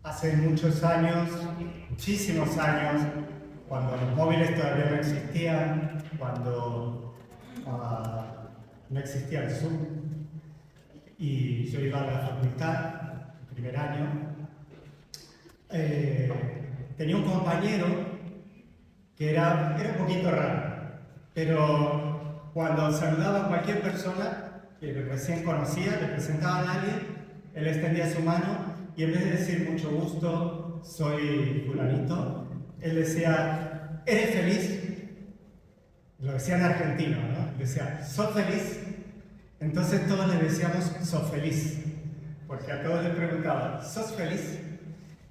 Hace muchos años, muchísimos años, cuando los móviles todavía no existían, cuando no existía el Zoom, y yo iba a la facultad, el primer año, tenía un compañero que era un poquito raro, pero cuando saludaba a cualquier persona que recién conocía, le presentaba a alguien, él extendía su mano y en vez de decir mucho gusto, soy fulanito, él decía, ¿eres feliz? Lo decía en argentino, ¿no? Decía, ¿sos feliz? Entonces todos le decíamos, sos feliz, porque a todos les preguntaban, ¿sos feliz?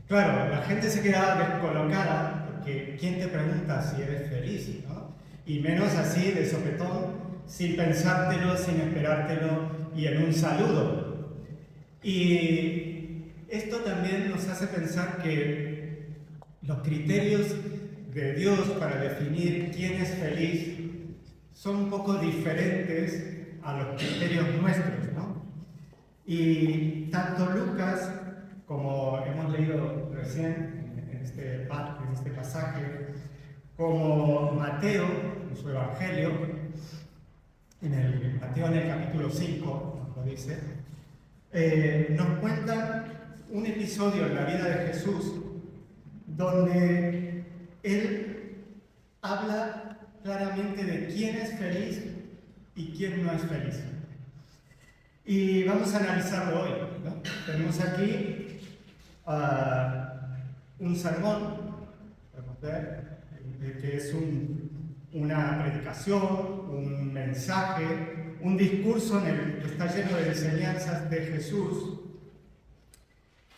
Claro, la gente se quedaba descolocada, porque ¿quién te pregunta si eres feliz? ¿No? Y menos así, de sopetón, sin pensártelo, sin esperártelo, y en un saludo. Y esto también nos hace pensar que los criterios de Dios para definir quién es feliz son un poco diferentes a los criterios nuestros, ¿no? Y tanto Lucas, como hemos leído recién en este pasaje, como Mateo, en su Evangelio, Mateo en el capítulo 5, nos lo dice, nos cuentan un episodio en la vida de Jesús donde él habla claramente de quién es feliz y quién no es feliz. Y vamos a analizarlo hoy, ¿no? Tenemos aquí un sermón, podemos ver, que es una predicación, un mensaje, un discurso en el que está lleno de enseñanzas de Jesús.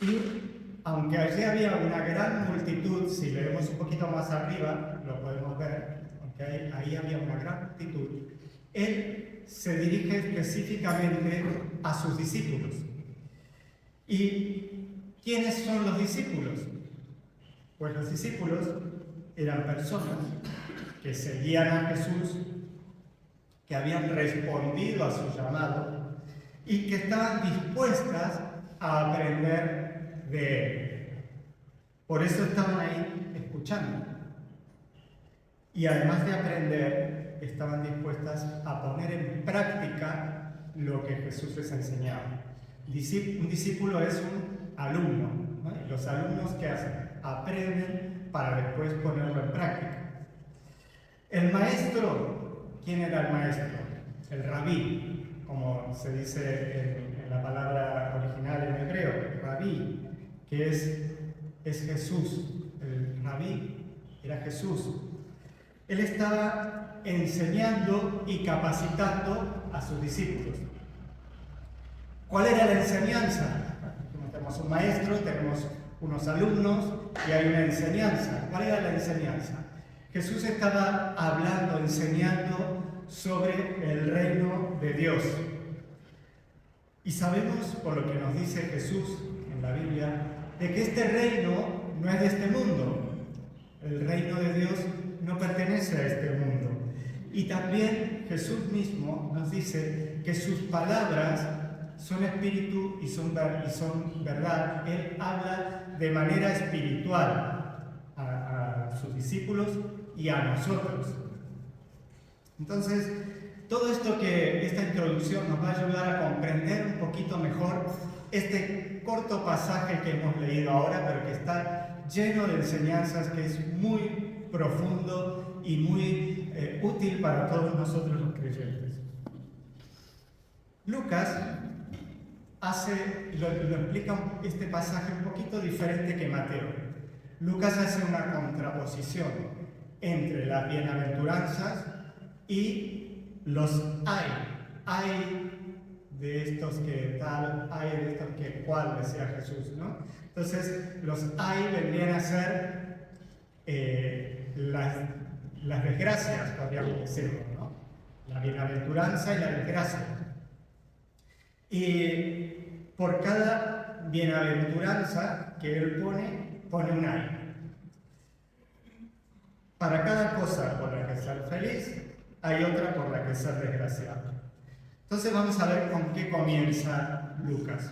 Y aunque allí había una gran multitud, si leemos un poquito más arriba, lo podemos ver, aunque ahí había una gran multitud, él se dirige específicamente a sus discípulos. ¿Y quiénes son los discípulos? Pues los discípulos eran personas que seguían a Jesús, que habían respondido a su llamado y que estaban dispuestas a aprender de él. Por eso estaban ahí escuchando. Y además de aprender, estaban dispuestas a poner en práctica lo que Jesús les enseñaba. Un discípulo es un alumno, ¿no? Y los alumnos, ¿qué hacen? Aprenden para después ponerlo en práctica. El maestro, ¿quién era el maestro? El rabí, como se dice en la palabra original en hebreo, rabí, que es Jesús. El rabí era Jesús. Él estaba enseñando y capacitando a sus discípulos. ¿Cuál era la enseñanza? Tenemos un maestro, tenemos unos alumnos y hay una enseñanza. ¿Cuál era la enseñanza? Jesús estaba hablando, enseñando sobre el reino de Dios. Y sabemos, por lo que nos dice Jesús en la Biblia, de que este reino no es de este mundo. El reino de Dios no pertenece a este mundo. Y también Jesús mismo nos dice que sus palabras son espíritu y son verdad. Él habla de manera espiritual a sus discípulos y a nosotros. Entonces, todo esta introducción nos va a ayudar a comprender un poquito mejor este corto pasaje que hemos leído ahora, pero que está lleno de enseñanzas, que es muy profundo y muy útil para todos nosotros los creyentes. Lucas lo explica este pasaje un poquito diferente que Mateo. Lucas hace una contraposición entre las bienaventuranzas y los hay de estos que tal, hay de estos que cual, decía Jesús, ¿no? Entonces, los hay vendrían a ser las desgracias, podríamos decirlo, ¿no? La bienaventuranza y la desgracia. Y por cada bienaventuranza que él pone un ay. Para cada cosa por la que ser feliz, hay otra por la que ser desgraciado. Entonces vamos a ver con qué comienza Lucas.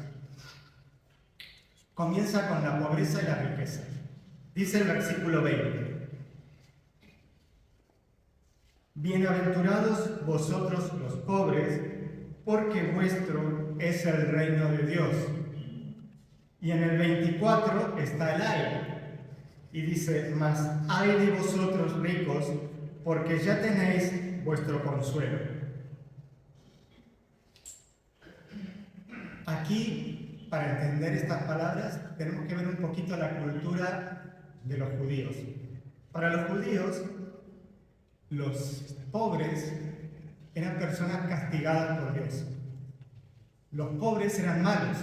comienza con la pobreza y la riqueza. Dice el versículo 20: bienaventurados vosotros los pobres, porque vuestro es el reino de Dios. Y en el 24 está el ay, y dice: mas ay de vosotros ricos, porque ya tenéis vuestro consuelo. Aquí, para entender estas palabras, tenemos que ver un poquito la cultura de los judíos. Para los judíos, los pobres eran personas castigadas por Dios. Los pobres eran malos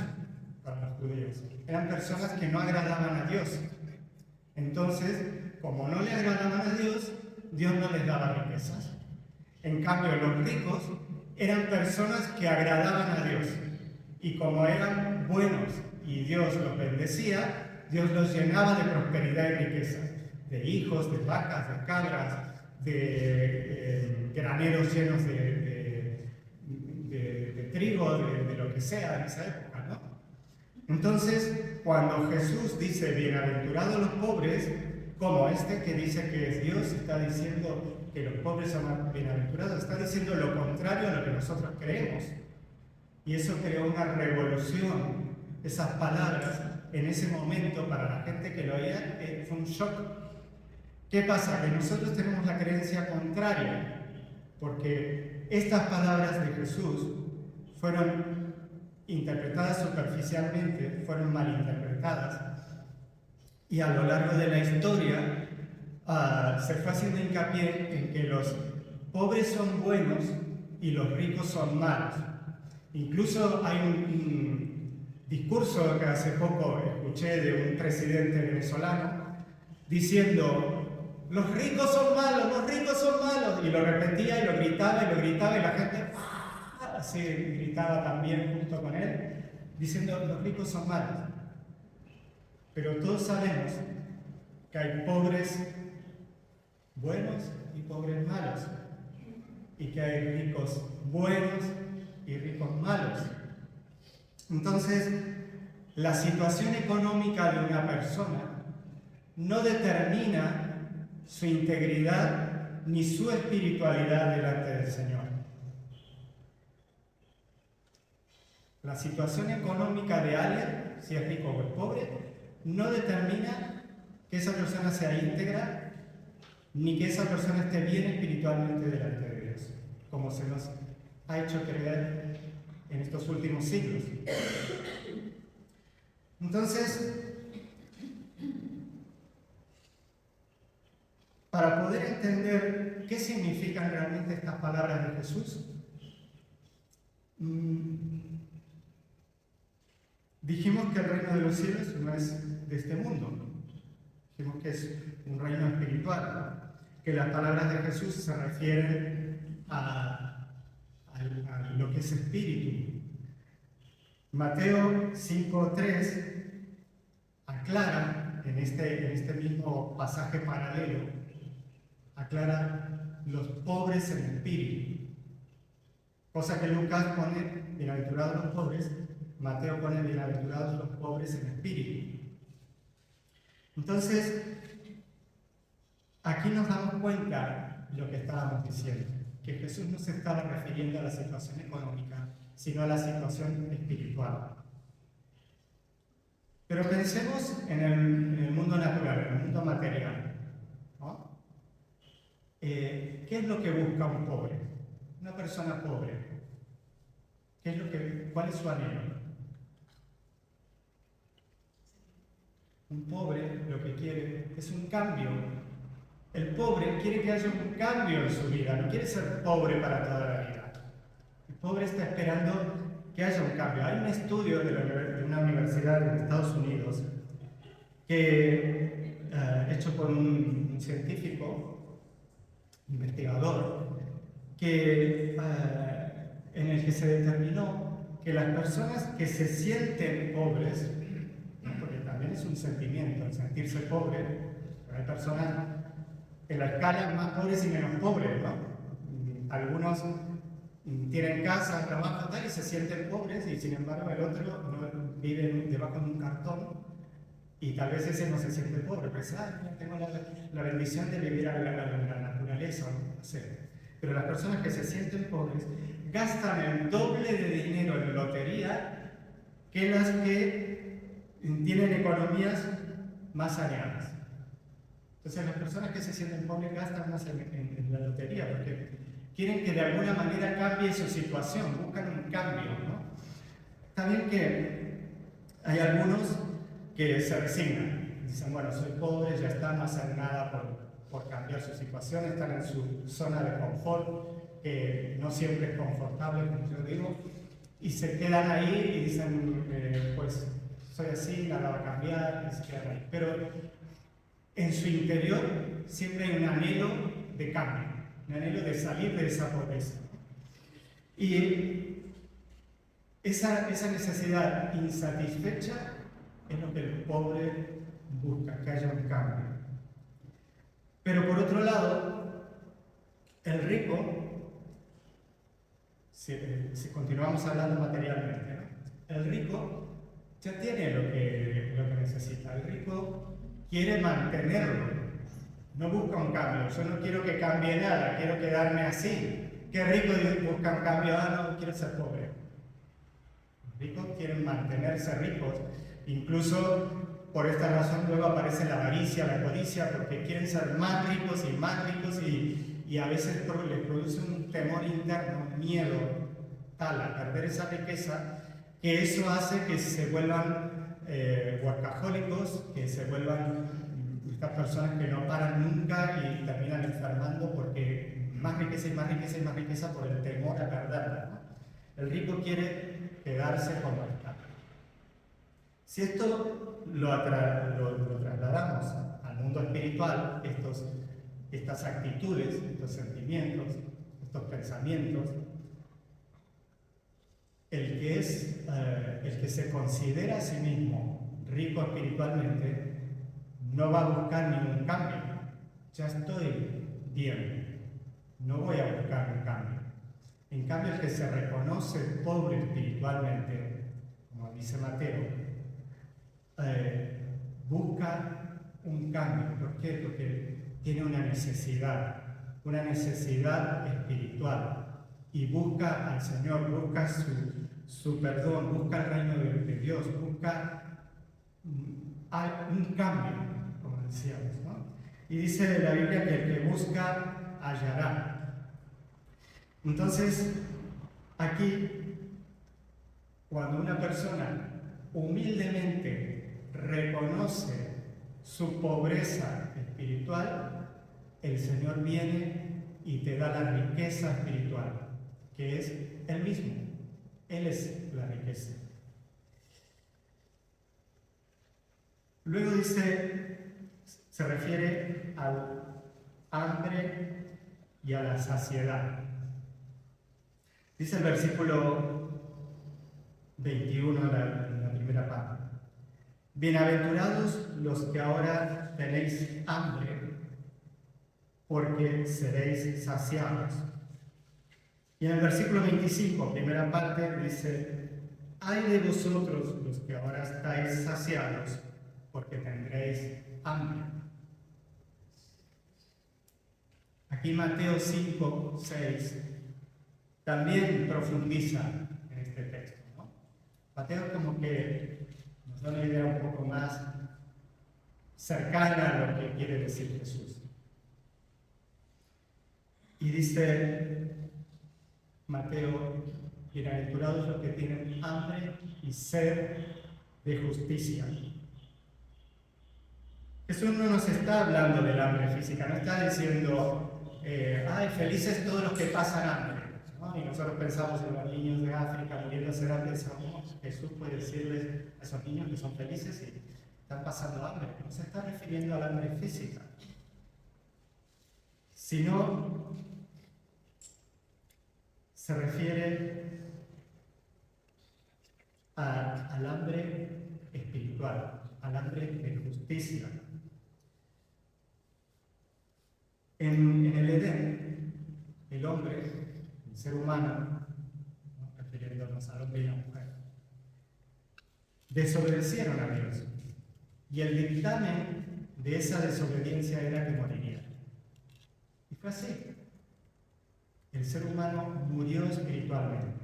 para los judíos. Eran personas que no agradaban a Dios. Entonces, como no le agradaban a Dios, Dios no les daba riquezas. En cambio, los ricos eran personas que agradaban a Dios. Y como eran buenos y Dios los bendecía, Dios los llenaba de prosperidad y riqueza. De hijos, de vacas, de cabras, de graneros llenos de trigo, de lo que sea en esa época, ¿no? Entonces, cuando Jesús dice bienaventurados los pobres, como este que dice que es Dios, está diciendo que los pobres son bienaventurados, está diciendo lo contrario a lo que nosotros creemos. Y eso creó una revolución. Esas palabras en ese momento para la gente que lo oía fue un shock. ¿Qué pasa? Que nosotros tenemos la creencia contraria, porque estas palabras de Jesús fueron interpretadas superficialmente, fueron malinterpretadas, y a lo largo de la historia se fue haciendo hincapié en que los pobres son buenos y los ricos son malos. Incluso hay un discurso que hace poco escuché de un presidente venezolano diciendo: los ricos son malos, los ricos son malos, y lo repetía y lo gritaba y la gente así gritaba también junto con él, diciendo: los ricos son malos. Pero todos sabemos que hay pobres buenos y pobres malos, y que hay ricos buenos y ricos malos. Entonces, la situación económica de una persona no determina su integridad ni su espiritualidad delante del Señor. La situación económica de alguien, si es rico o es pobre, no determina que esa persona sea íntegra ni que esa persona esté bien espiritualmente delante de Dios, como se nos ha hecho creer en estos últimos siglos. Entonces, para poder entender qué significan realmente estas palabras de Jesús, dijimos que el reino de los cielos no es de este mundo. Dijimos que es un reino espiritual, que las palabras de Jesús se refieren a lo que es espíritu. Mateo 5:3 aclara, en este mismo pasaje paralelo, aclara los pobres en espíritu. Cosa que Lucas pone bienaventurados los pobres, Mateo pone bienaventurados los pobres en espíritu. Entonces, aquí nos damos cuenta de lo que estábamos diciendo, que Jesús no se estaba refiriendo a la situación económica, sino a la situación espiritual. Pero pensemos en el mundo natural, en el mundo material, ¿no? ¿Qué es lo que busca un pobre? Una persona pobre. ¿Cuál es su anhelo? Un pobre lo que quiere es un cambio. El pobre quiere que haya un cambio en su vida, no quiere ser pobre para toda la vida. El pobre está esperando que haya un cambio. Hay un estudio de una universidad en Estados Unidos hecho por un científico, investigador, en el que se determinó que las personas que se sienten pobres, ¿no? Porque también es un sentimiento el sentirse pobre, pero hay personas en la escala más pobres y menos pobres, ¿no? Algunos tienen casa, trabajan tal y se sienten pobres, y sin embargo el otro vive debajo de un cartón y tal vez ese no se siente pobre, pues, tengo la bendición de vivir a la naturaleza, no sé. Pero las personas que se sienten pobres gastan el doble de dinero en lotería que las que tienen economías más saneadas. Entonces las personas que se sienten pobres gastan más en la lotería porque quieren que de alguna manera cambie su situación, buscan un cambio, ¿no? Está bien que hay algunos que se resignan, dicen, bueno, soy pobre, ya está, no hacen nada por cambiar su situación, están en su zona de confort, que no siempre es confortable, como yo digo, y se quedan ahí y dicen, pues soy así, nada va a cambiar, y se quedan ahí. Pero en su interior siempre hay un anhelo de cambio, un anhelo de salir de esa pobreza. Y esa necesidad insatisfecha es lo que el pobre busca, que haya un cambio. Pero por otro lado, el rico, si continuamos hablando materialmente, ¿no? El rico ya tiene lo que necesita. El rico quiere mantenerlo, no busca un cambio. Yo no quiero que cambie nada, quiero quedarme así. ¿Qué rico busca un cambio? No, quiero ser pobre. Los ricos quieren mantenerse ricos. Incluso por esta razón luego aparece la avaricia, la codicia, porque quieren ser más ricos y a veces les produce un temor interno, un miedo tal a perder esa riqueza, que eso hace que se vuelvan workahólicos, que se vuelvan estas personas que no paran nunca y terminan enfermando porque más riqueza y más riqueza y más riqueza por el temor a perderla, ¿no? El rico quiere quedarse como está. Si esto lo trasladamos al mundo espiritual, estas actitudes, estos sentimientos, estos pensamientos, el que se considera a sí mismo rico espiritualmente no va a buscar ningún cambio. Ya estoy bien, no voy a buscar un cambio. En cambio, el que se reconoce pobre espiritualmente, como dice Mateo, busca un cambio. ¿Por qué? Porque tiene una necesidad espiritual y busca al Señor, busca su perdón, busca el reino de Dios, busca un cambio, como decíamos, ¿no? Y dice la Biblia que el que busca hallará. Entonces, aquí, cuando una persona humildemente reconoce su pobreza espiritual, el Señor viene y te da la riqueza espiritual, que es Él mismo. Él es la riqueza. Luego se refiere al hambre y a la saciedad. Dice el versículo 21 en la primera parte. Bienaventurados los que ahora tenéis hambre, porque seréis saciados. Y en el versículo 25, primera parte, dice, ay de vosotros los que ahora estáis saciados, porque tendréis hambre. Aquí Mateo 5, 6 también profundiza en este texto, ¿no? Mateo como que nos da una idea un poco más cercana a lo que quiere decir Jesús. Y dice Mateo, bienaventurados los que tienen hambre y sed de justicia. Jesús no nos está hablando del hambre física, no está diciendo, ay, felices todos los que pasan hambre, ¿no? Y nosotros pensamos en los niños de África muriéndose de hambre, pensamos, Jesús puede decirles a esos niños que son felices y están pasando hambre. No se está refiriendo al hambre física, sino se refiere al hambre espiritual, al hambre de justicia. En el Edén, el hombre, el ser humano, ¿no?, refiriéndonos al hombre y la mujer, desobedecieron a Dios. Y el dictamen de esa desobediencia era que morirían. Y fue así. El ser humano murió espiritualmente.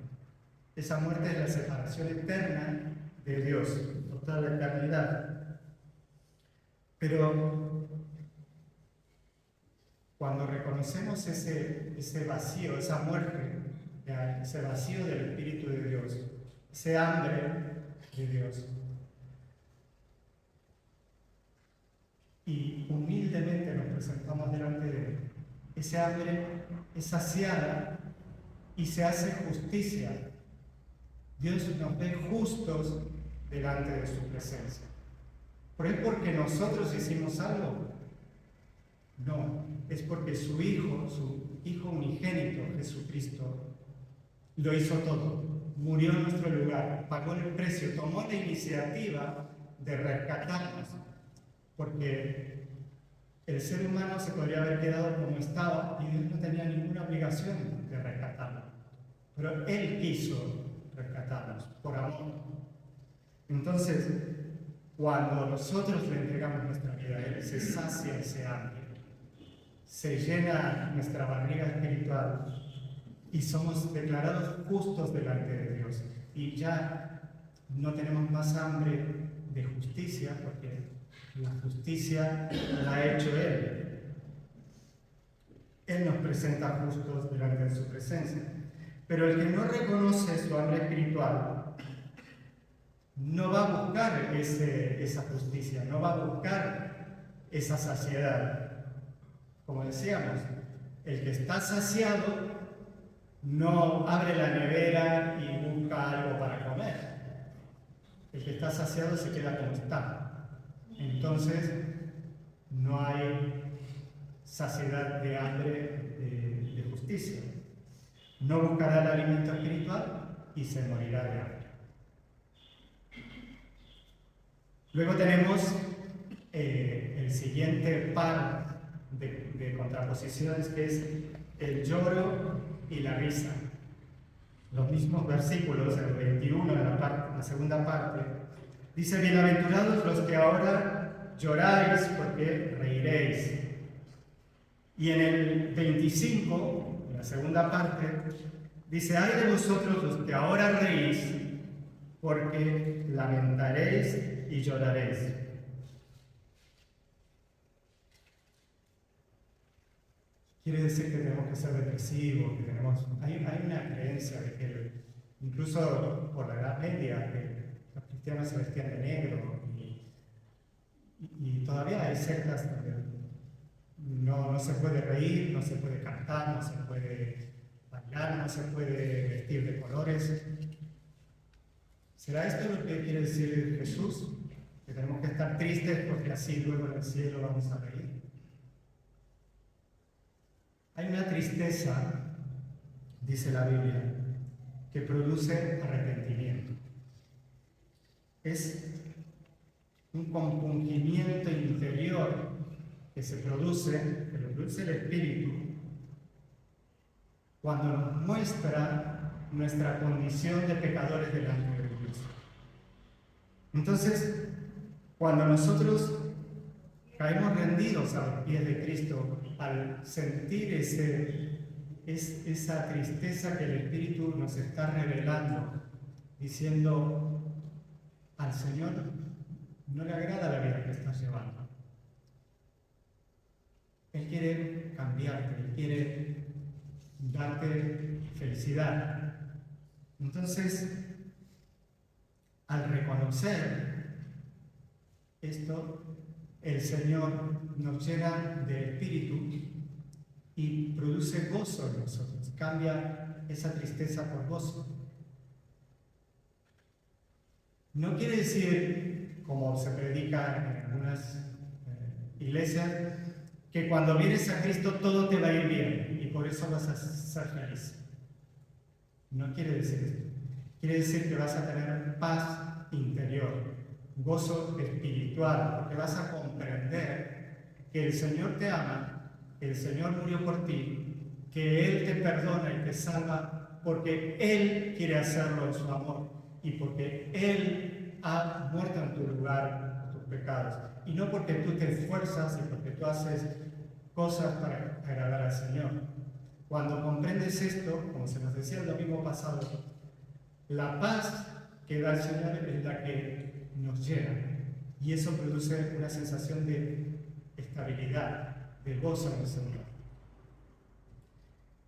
Esa muerte es la separación eterna de Dios, por toda la eternidad. Pero cuando reconocemos ese vacío, esa muerte, ese vacío del Espíritu de Dios, ese hambre de Dios, y humildemente nos presentamos delante de Él, ese hambre es saciada y se hace justicia. Dios nos ve justos delante de su presencia. ¿Pero es porque nosotros hicimos algo? No, es porque su Hijo unigénito, Jesucristo, lo hizo todo. Murió en nuestro lugar, pagó el precio, tomó la iniciativa de rescatarnos. Porque el ser humano se podría haber quedado como estaba y Dios no tenía ninguna obligación de rescatarlo. Pero Él quiso rescatarnos por amor. Entonces, cuando nosotros le entregamos nuestra vida a Él, se sacia ese hambre, se llena nuestra barriga espiritual y somos declarados justos delante de Dios. Y ya no tenemos más hambre de justicia, porque la justicia la ha hecho Él. Él nos presenta justos delante de su presencia. Pero el que no reconoce su hambre espiritual no va a buscar esa justicia, no va a buscar esa saciedad. Como decíamos, el que está saciado no abre la nevera y busca algo para comer. El que está saciado se queda como está. Entonces, no hay saciedad de hambre de justicia. No buscará el alimento espiritual y se morirá de hambre. Luego tenemos el siguiente par de contraposiciones, que es el lloro y la risa. Los mismos versículos, el 21, en la segunda parte, dice: bienaventurados los que ahora lloráis, porque reiréis. Y en el 25, en la segunda parte, dice: ay de vosotros los que ahora reís, porque lamentaréis y lloraréis. Quiere decir que tenemos que ser depresivos, que hay una creencia de que, incluso por la Edad Media, que los cristianos se vestían de negro, y todavía hay sectas donde no se puede reír, no se puede cantar, no se puede bailar, no se puede vestir de colores. ¿Será esto lo que quiere decir Jesús? Que tenemos que estar tristes porque así luego en el cielo vamos a reír. Hay una tristeza, dice la Biblia, que produce arrepentimiento. Es un compungimiento interior que lo produce el Espíritu cuando nos muestra nuestra condición de pecadores delante de Dios. Entonces, cuando nosotros caemos rendidos a los pies de Cristo, al sentir esa tristeza que el Espíritu nos está revelando, diciendo: al Señor no le agrada la vida que estás llevando. Él quiere cambiarte, Él quiere darte felicidad. Entonces, al reconocer esto, el Señor nos llena de espíritu y produce gozo en nosotros, cambia esa tristeza por gozo. No quiere decir, como se predica en algunas iglesias, que cuando vienes a Cristo todo te va a ir bien y por eso vas a ser feliz. No quiere decir esto. Quiere decir que vas a tener paz interior, gozo espiritual, porque vas a comprender que el Señor te ama, que el Señor murió por ti, que Él te perdona y te salva porque Él quiere hacerlo en su amor y porque Él ha muerto en tu lugar por tus pecados. Y no porque tú te esfuerzas y porque tú haces cosas para agradar al Señor. Cuando comprendes esto, como se nos decía el domingo pasado, la paz que da el Señor es la que nos llena. Y eso produce una sensación de estabilidad, de gozo en el Señor.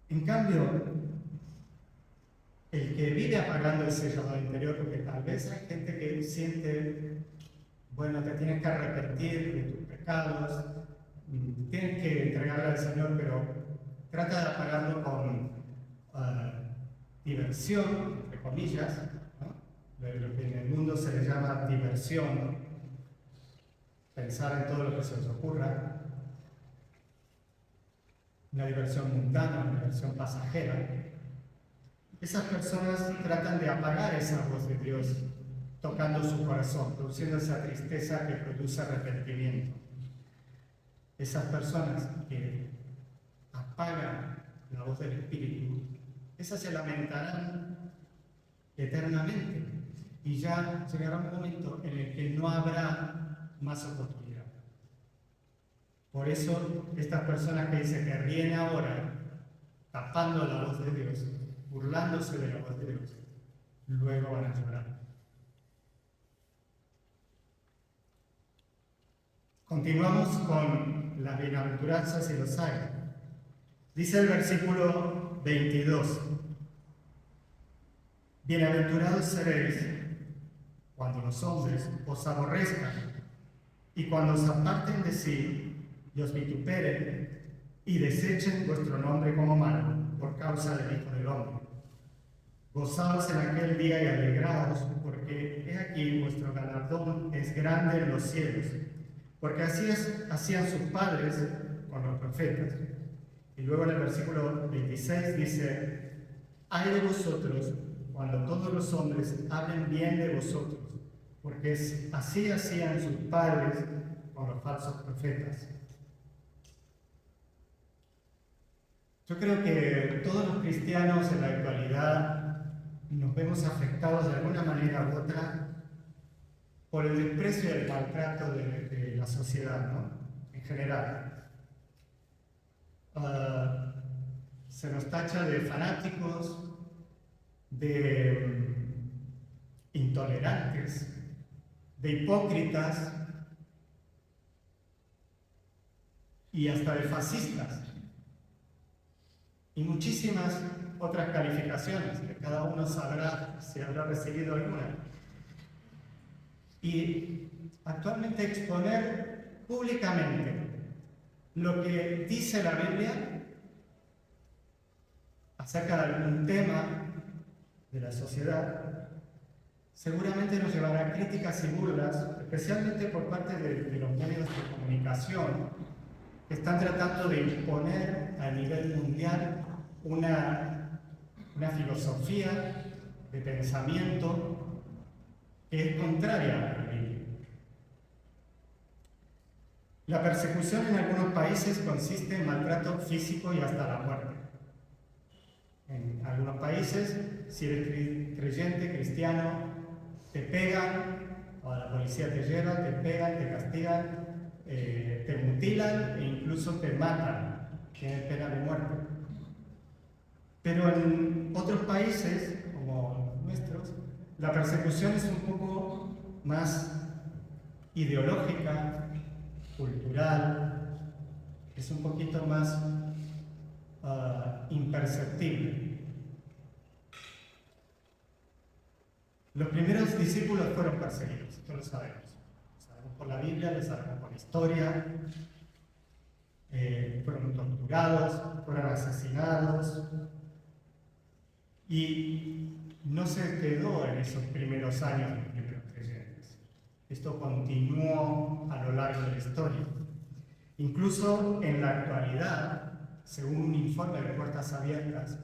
En cambio, el que vive apagando ese llamado interior, porque tal vez hay gente que siente, bueno, te tienes que arrepentir de tus pecados, tienes que entregarle al Señor, pero trata de apagarlo con diversión, entre comillas, ¿no? Lo que en el mundo se le llama diversión, pensar en todo lo que se os ocurra, una diversión mundana, una diversión pasajera. Esas personas tratan de apagar esa voz de Dios tocando su corazón, produciendo esa tristeza que produce arrepentimiento. Esas personas que apagan la voz del Espíritu, esas se lamentarán eternamente y ya llegará un momento en el que no habrá más oportunidad. Por eso estas personas que dicen que ríen ahora, tapando la voz de Dios, burlándose de la voz de Dios, luego van a llorar. Continuamos con las bienaventuranzas y los hay. Dice el versículo 22: bienaventurados seréis cuando los hombres os aborrezcan y cuando os aparten de sí y os vituperen y desechen vuestro nombre como malo por causa del Hijo del Hombre. Gozaos en aquel día y alegraos, porque he aquí vuestro galardón es grande en los cielos, porque así hacían sus padres con los profetas. Y luego en el versículo 26 dice: ay de vosotros cuando todos los hombres hablen bien de vosotros, porque así hacían sus padres con los falsos profetas. Yo creo que todos los cristianos en la actualidad nos vemos afectados de alguna manera u otra por el desprecio y el maltrato de la sociedad, ¿no? En general. Se nos tacha de fanáticos, de intolerantes, de hipócritas y hasta de fascistas. Y muchísimas otras calificaciones, que cada uno sabrá si habrá recibido alguna. Y actualmente exponer públicamente lo que dice la Biblia acerca de algún tema de la sociedad, seguramente nos llevará a críticas y burlas, especialmente por parte de los medios de comunicación, que están tratando de imponer a nivel mundial una filosofía de pensamiento que es contraria a la Biblia. La persecución en algunos países consiste en maltrato físico y hasta la muerte. En algunos países, si eres creyente, cristiano, te pegan, o la policía te lleva, te pegan, te castigan, te mutilan e incluso te matan, tienen pena de muerte. Pero en otros países, como nuestros, la persecución es un poco más ideológica, cultural, es un poquito más imperceptible. Los primeros discípulos fueron perseguidos, esto lo sabemos. Lo sabemos por la Biblia, lo sabemos por la historia. Fueron torturados, fueron asesinados. Y no se quedó en esos primeros años de los primeros creyentes. Esto continuó a lo largo de la historia. Incluso en la actualidad, según un informe de Puertas Abiertas,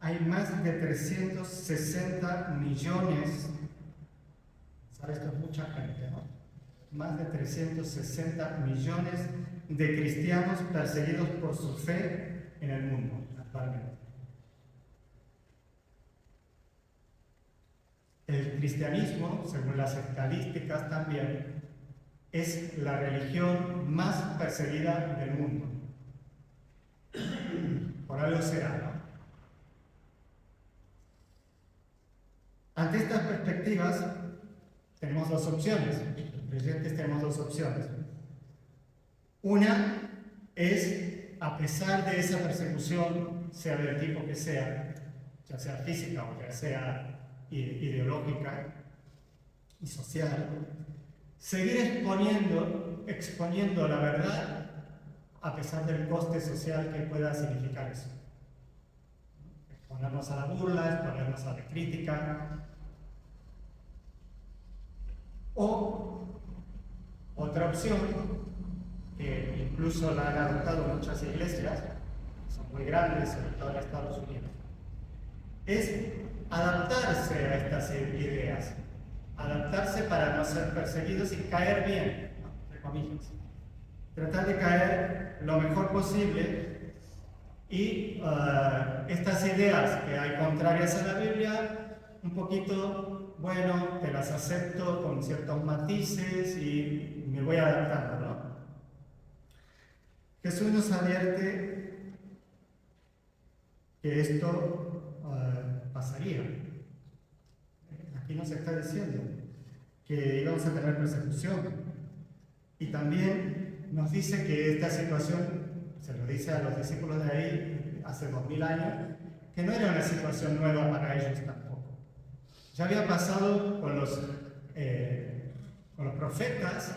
hay más de 360 millones, ¿sabes? Esto es mucha gente, ¿no? Más de 360 millones de cristianos perseguidos por su fe en el mundo actualmente. El cristianismo, según las estadísticas también, es la religión más perseguida del mundo. Por algo será, ¿no? Ante estas perspectivas, tenemos dos opciones. Los creyentes tenemos dos opciones. Una es, a pesar de esa persecución, sea del tipo que sea, ya sea física o ya sea ideológica y social, seguir exponiendo la verdad a pesar del coste social que pueda significar eso. Exponernos a la burla, exponernos a la crítica. O otra opción, que incluso la han adoptado muchas iglesias, son muy grandes, sobre todo en Estados Unidos, es adaptarse a estas ideas, adaptarse para no ser perseguidos y caer bien, ¿no? Entre comillas. Tratar de caer lo mejor posible y estas ideas que hay contrarias a la Biblia, un poquito, bueno, te las acepto con ciertos matices y me voy adaptando, ¿no? Jesús nos advierte que esto pasaría. Aquí nos está diciendo que íbamos a tener persecución. Y también nos dice que esta situación, se lo dice a los discípulos de ahí hace 2000 años, que no era una situación nueva para ellos tampoco. Ya había pasado con los profetas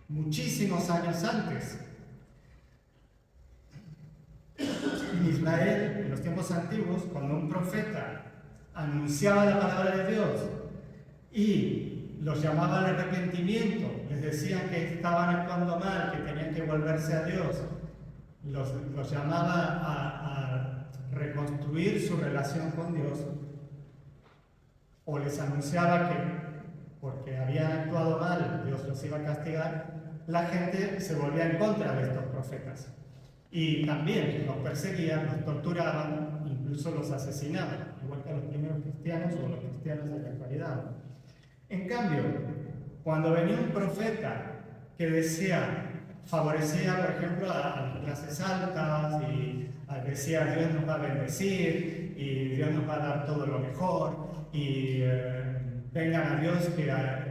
muchísimos años antes. En Israel, en los tiempos antiguos, cuando un profeta anunciaba la palabra de Dios y los llamaba al arrepentimiento, les decían que estaban actuando mal, que tenían que volverse a Dios, los llamaba a reconstruir su relación con Dios, o les anunciaba que porque habían actuado mal Dios los iba a castigar, la gente se volvía en contra de estos profetas. Y también los perseguían, los torturaban, incluso los asesinaban, igual que a los primeros cristianos o los cristianos de la actualidad. En cambio, cuando venía un profeta que favorecía, por ejemplo, a las clases altas y decía Dios nos va a bendecir y Dios nos va a dar todo lo mejor y vengan a Dios que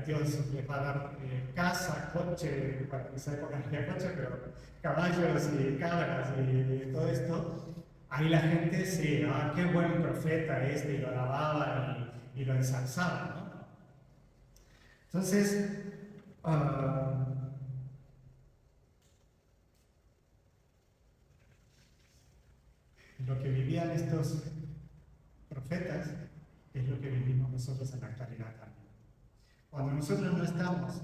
Dios les va a dar casa, coche, bueno, en esa época no había coche, pero caballos y cabras y todo esto, ahí la gente sí, qué buen profeta este, y lo alababan y lo ensalzaban, ¿no? Entonces, lo que vivían estos profetas es lo que vivimos nosotros en la actualidad también. Cuando nosotros no estamos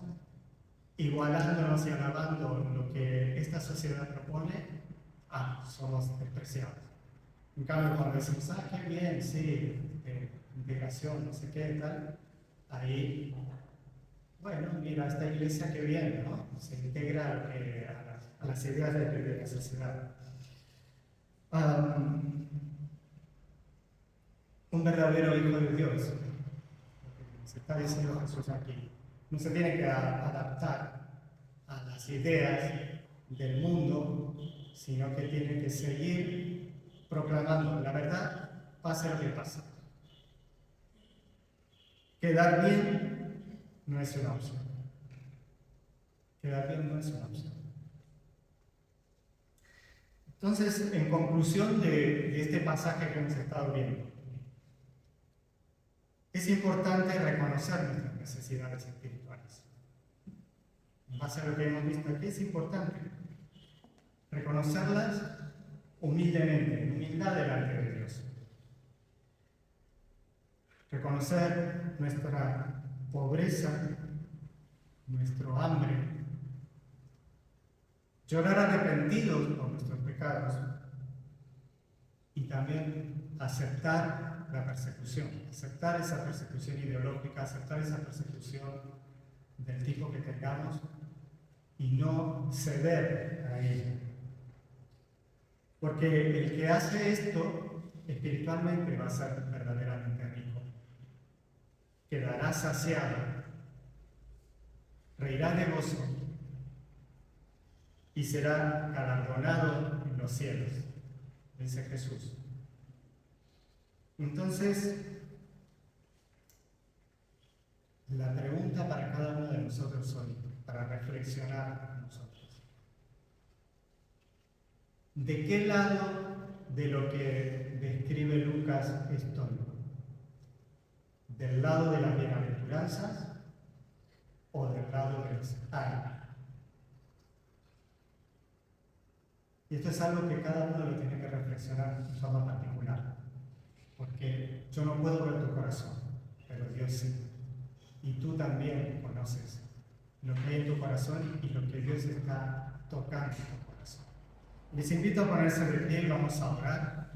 igualándonos y alabando lo que esta sociedad propone, somos despreciados. En cambio, cuando decimos, qué bien, sí, integración, no sé qué, tal, ahí, bueno, mira, esta iglesia qué bien, ¿no? Se integra a las ideas de la sociedad. Un verdadero hijo de Dios, lo que se está diciendo Jesús aquí, no se tiene que adaptar a las ideas del mundo, sino que tiene que seguir proclamando la verdad, pase lo que pase. Quedar bien no es una opción. Quedar bien no es una opción. Entonces, en conclusión de este pasaje que hemos estado viendo, es importante reconocer nuestras necesidades espirituales. En base a lo que hemos visto aquí, es importante reconocerlas humildemente, en humildad delante de Dios. Reconocer nuestra pobreza, nuestro hambre, llorar arrepentidos por nuestros pecados y también aceptar la persecución, aceptar esa persecución ideológica, aceptar esa persecución del tipo que tengamos y no ceder a ella. Porque el que hace esto espiritualmente va a ser verdaderamente rico. quedará saciado, reirá de gozo y será galardonado en los cielos, dice Jesús. Entonces, la pregunta para cada uno de nosotros hoy, para reflexionar nosotros: ¿de qué lado de lo que describe Lucas estoy? ¿Del lado de las bienaventuranzas o del lado de los ay? Y esto es algo que cada uno lo tiene que reflexionar de forma particular, porque yo no puedo ver tu corazón, pero Dios sí. Y tú también conoces lo que hay en tu corazón y lo que Dios está tocando en tu corazón. Les invito a ponerse de pie y vamos a orar.